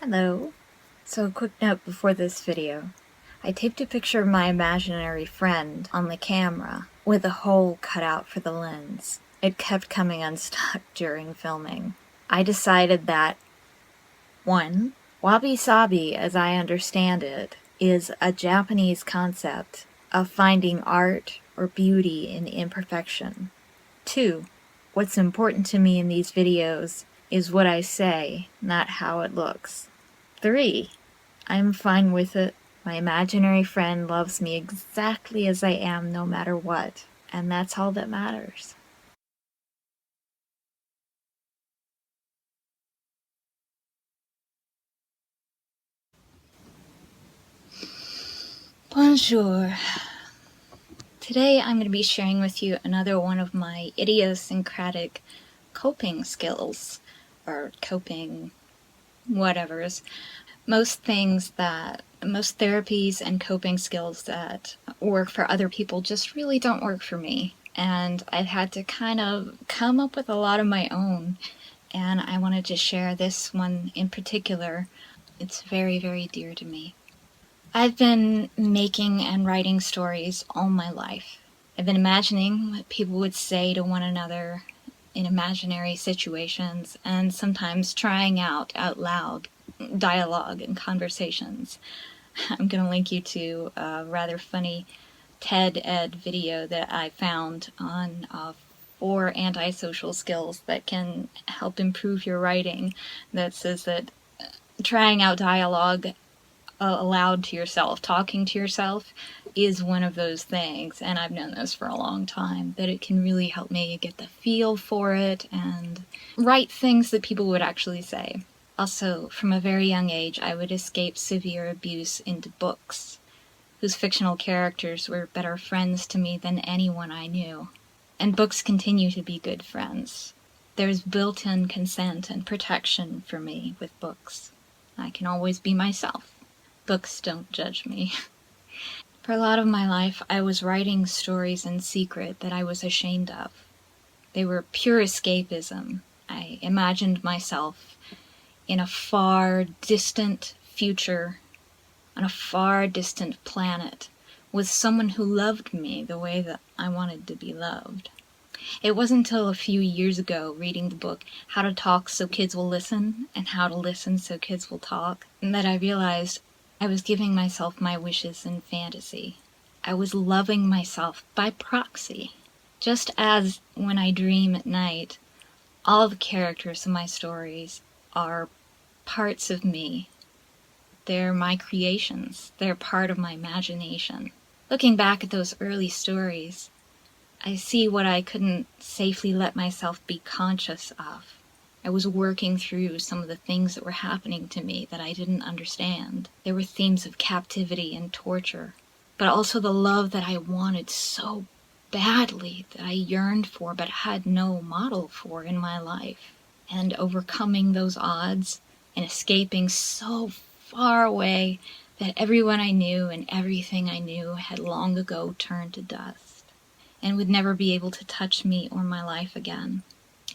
Hello. So a quick note before this video. I taped a picture of my imaginary friend on the camera with a hole cut out for the lens. It kept coming unstuck during filming. I decided that 1. Wabi-sabi, as I understand it, is a Japanese concept of finding art or beauty in imperfection. 2. What's important to me in these videos is what I say, not how it looks. 3. I'm fine with it. My imaginary friend loves me exactly as I am, no matter what, and that's all that matters. Bonjour. Today I'm going to be sharing with you another one of my idiosyncratic coping skills, or coping whatevers. Most therapies and coping skills that work for other people just really don't work for me. And I've had to kind of come up with a lot of my own. And I wanted to share this one in particular. It's very, very dear to me. I've been making and writing stories all my life. I've been imagining what people would say to one another in imaginary situations, and sometimes trying out loud dialogue and conversations. I'm going to link you to a rather funny TED Ed video that I found on 4 antisocial skills that can help improve your writing, that says that trying out dialogue aloud to yourself, talking to yourself, is one of those things, and I've known this for a long time, that it can really help me get the feel for it and write things that people would actually say. Also, from a very young age, I would escape severe abuse into books, whose fictional characters were better friends to me than anyone I knew. And books continue to be good friends. There's built-in consent and protection for me with books. I can always be myself. Books don't judge me. For a lot of my life, I was writing stories in secret that I was ashamed of. They were pure escapism. I imagined myself in a far distant future, on a far distant planet, with someone who loved me the way that I wanted to be loved. It wasn't until a few years ago, reading the book How to Talk So Kids Will Listen and How to Listen So Kids Will Talk, that I realized I was giving myself my wishes in fantasy. I was loving myself by proxy. Just as when I dream at night, all the characters in my stories are parts of me. They're my creations. They're part of my imagination. Looking back at those early stories, I see what I couldn't safely let myself be conscious of. I was working through some of the things that were happening to me that I didn't understand. There were themes of captivity and torture, but also the love that I wanted so badly, that I yearned for but had no model for in my life. And overcoming those odds and escaping so far away that everyone I knew and everything I knew had long ago turned to dust and would never be able to touch me or my life again.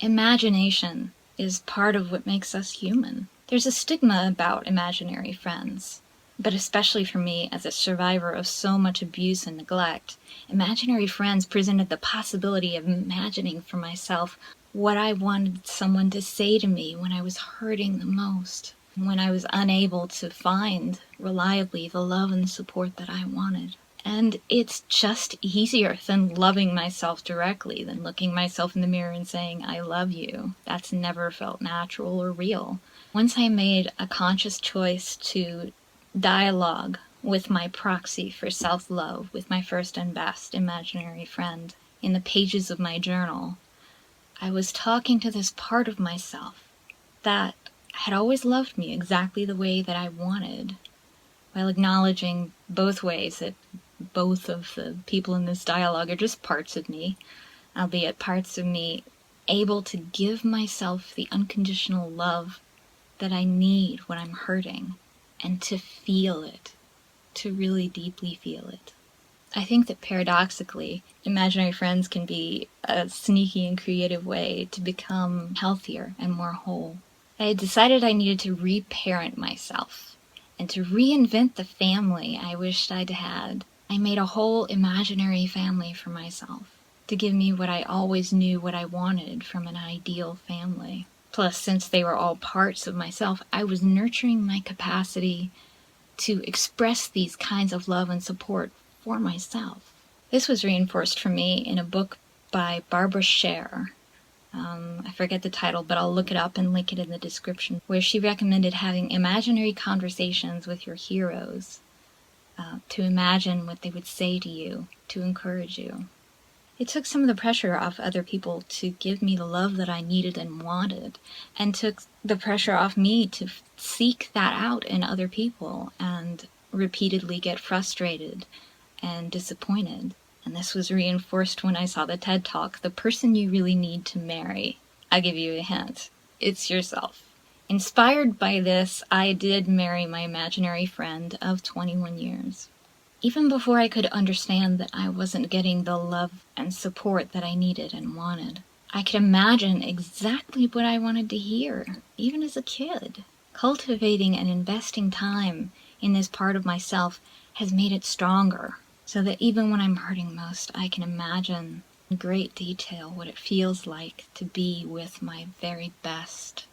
Imagination is part of what makes us human. There's a stigma about imaginary friends, but especially for me as a survivor of so much abuse and neglect, imaginary friends presented the possibility of imagining for myself what I wanted someone to say to me when I was hurting the most, when I was unable to find reliably the love and support that I wanted. And it's just easier than loving myself directly, than looking myself in the mirror and saying, I love you. That's never felt natural or real. Once I made a conscious choice to dialogue with my proxy for self-love, with my first and best imaginary friend, in the pages of my journal, I was talking to this part of myself that had always loved me exactly the way that I wanted, while acknowledging both ways that both of the people in this dialogue are just parts of me, albeit parts of me able to give myself the unconditional love that I need when I'm hurting, and to feel it, to really deeply feel it. I think that paradoxically, imaginary friends can be a sneaky and creative way to become healthier and more whole. I decided I needed to reparent myself and to reinvent the family I wished I'd had. I made a whole imaginary family for myself to give me what I always knew what I wanted from an ideal family. Plus, since they were all parts of myself, I was nurturing my capacity to express these kinds of love and support for myself. This was reinforced for me in a book by Barbara Sher. I forget the title, but I'll look it up and link it in the description, where she recommended having imaginary conversations with your heroes to imagine what they would say to you, to encourage you. It took some of the pressure off other people to give me the love that I needed and wanted, and took the pressure off me to seek that out in other people and repeatedly get frustrated and disappointed. And this was reinforced when I saw the TED Talk, The Person You Really Need to Marry. I'll give you a hint. It's yourself. Inspired by this, I did marry my imaginary friend of 21 years. Even before I could understand that I wasn't getting the love and support that I needed and wanted, I could imagine exactly what I wanted to hear, even as a kid. Cultivating and investing time in this part of myself has made it stronger, so that even when I'm hurting most, I can imagine in great detail what it feels like to be with my very best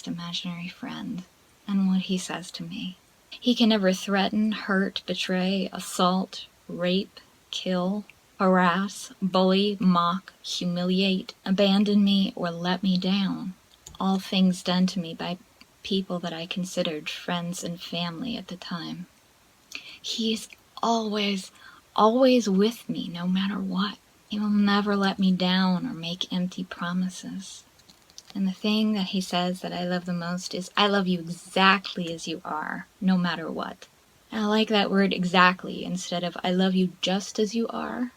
imaginary friend, and what he says to me. He can never threaten, hurt, betray, assault, rape, kill, harass, bully, mock, humiliate, abandon me, or let me down. All things done to me by people that I considered friends and family at the time. He is always with me, no matter what. He will never let me down or make empty promises. And the thing that he says that I love the most is, I love you exactly as you are, no matter what. And I like that word exactly instead of I love you just as you are.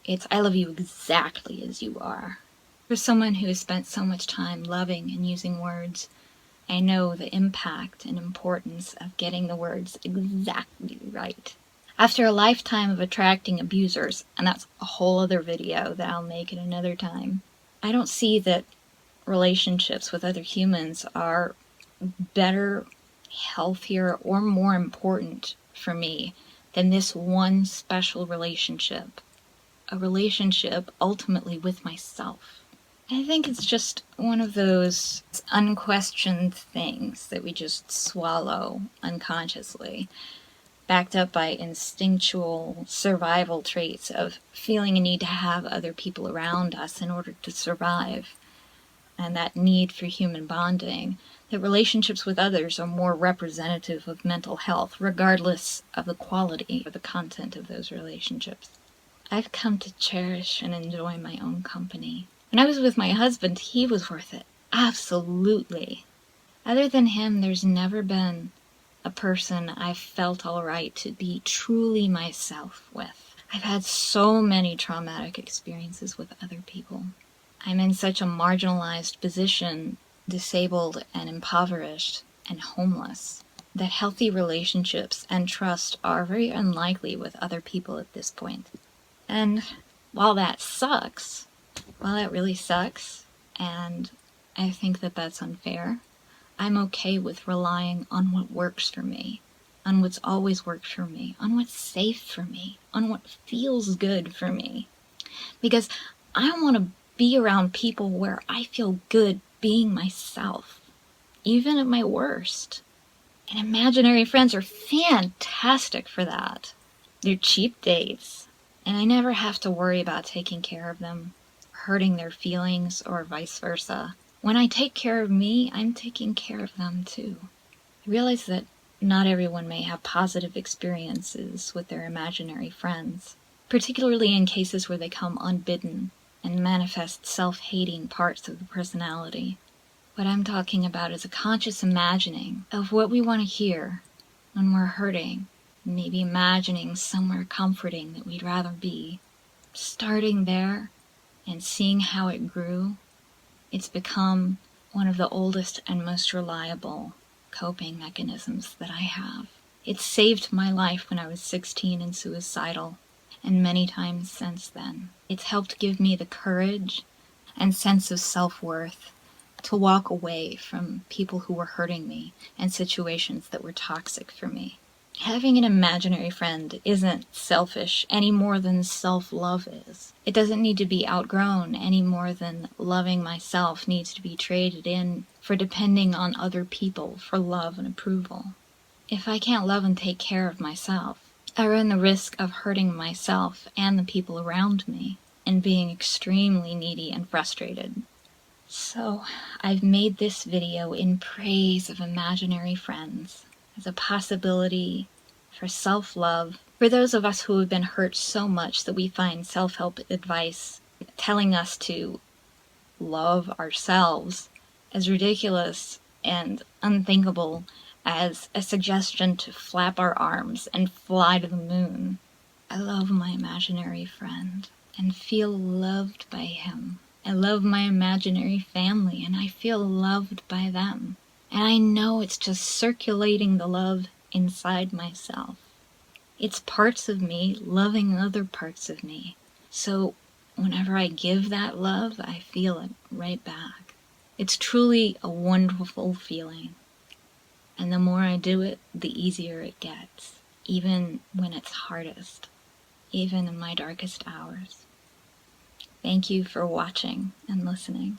It's I love you exactly as you are. For someone who has spent so much time loving and using words, I know the impact and importance of getting the words exactly right. After a lifetime of attracting abusers, and that's a whole other video that I'll make at another time, I don't see that relationships with other humans are better, healthier, or more important for me than this one special relationship. A relationship ultimately with myself. I think it's just one of those unquestioned things that we just swallow unconsciously, backed up by instinctual survival traits of feeling a need to have other people around us in order to survive, and that need for human bonding, that relationships with others are more representative of mental health, regardless of the quality or the content of those relationships. I've come to cherish and enjoy my own company. When I was with my husband, he was worth it. Absolutely. Other than him, there's never been a person I've felt all right to be truly myself with. I've had so many traumatic experiences with other people. I'm in such a marginalized position, disabled and impoverished and homeless, that healthy relationships and trust are very unlikely with other people at this point. And while that really sucks, and I think that that's unfair, I'm okay with relying on what works for me, on what's always worked for me, on what's safe for me, on what feels good for me. Because I want to be around people where I feel good being myself, even at my worst. And imaginary friends are fantastic for that. They're cheap dates, and I never have to worry about taking care of them, hurting their feelings, or vice versa. When I take care of me, I'm taking care of them too. I realize that not everyone may have positive experiences with their imaginary friends, particularly in cases where they come unbidden and manifest self-hating parts of the personality. What I'm talking about is a conscious imagining of what we want to hear when we're hurting, maybe imagining somewhere comforting that we'd rather be. Starting there and seeing how it grew, it's become one of the oldest and most reliable coping mechanisms that I have. It saved my life when I was 16 and suicidal, and many times since then. It's helped give me the courage and sense of self-worth to walk away from people who were hurting me and situations that were toxic for me. Having an imaginary friend isn't selfish any more than self-love is. It doesn't need to be outgrown any more than loving myself needs to be traded in for depending on other people for love and approval. If I can't love and take care of myself, I run the risk of hurting myself and the people around me and being extremely needy and frustrated. So, I've made this video in praise of imaginary friends as a possibility for self-love for those of us who have been hurt so much that we find self-help advice telling us to love ourselves as ridiculous and unthinkable as a suggestion to flap our arms and fly to the moon. I love my imaginary friend and feel loved by him. I love my imaginary family and I feel loved by them. And I know it's just circulating the love inside myself. It's parts of me loving other parts of me. So whenever I give that love, I feel it right back. It's truly a wonderful feeling. And the more I do it, the easier it gets, even when it's hardest, even in my darkest hours. Thank you for watching and listening.